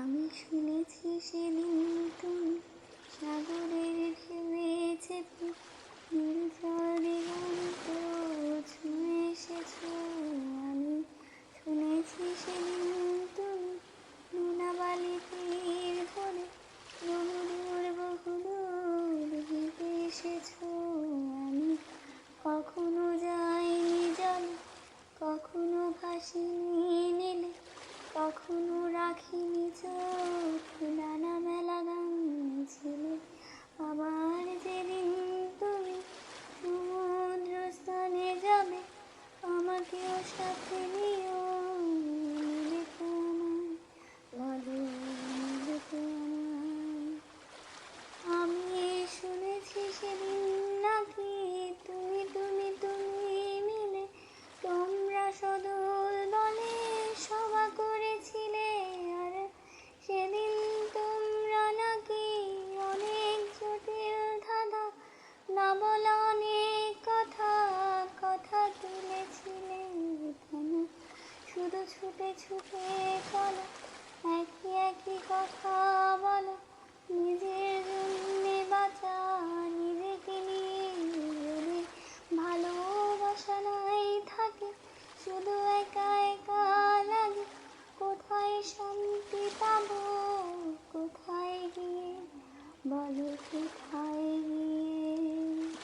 আমি শুনেছি সেদিন তুমি সাগরের ঢেউয়ে চেপে নির্ঝর দিগন্ত ছুঁয়ে এসেছো। আমি শুনেছি সেদিন তুমি লুনাবালি তীর ধরে বহুদূর হেঁটে এসেছো। আমি কখনো যাইনি জলে, কখনো ভাসিনি নীলে, কখনো রাখিনি চোখ ডানা মেলা গান ছিলে। আবার যেদিন তুমি সমুদ্র স্থানে যাবে, আমাকেও সাথে নিও। নেবে তো আমায়, বলো নেবে তো আমায়। আমি শুনেছি সেদিন নাকি তুমি মিলে তোমরা সদল বলে সভা করেছিলে। আর সেদিন তোমরা নাকি অনেক জটিল ধাঁধা, না বলা অনেক কথা তুলেছিলে। কেন শুধু ছুটে ছুটে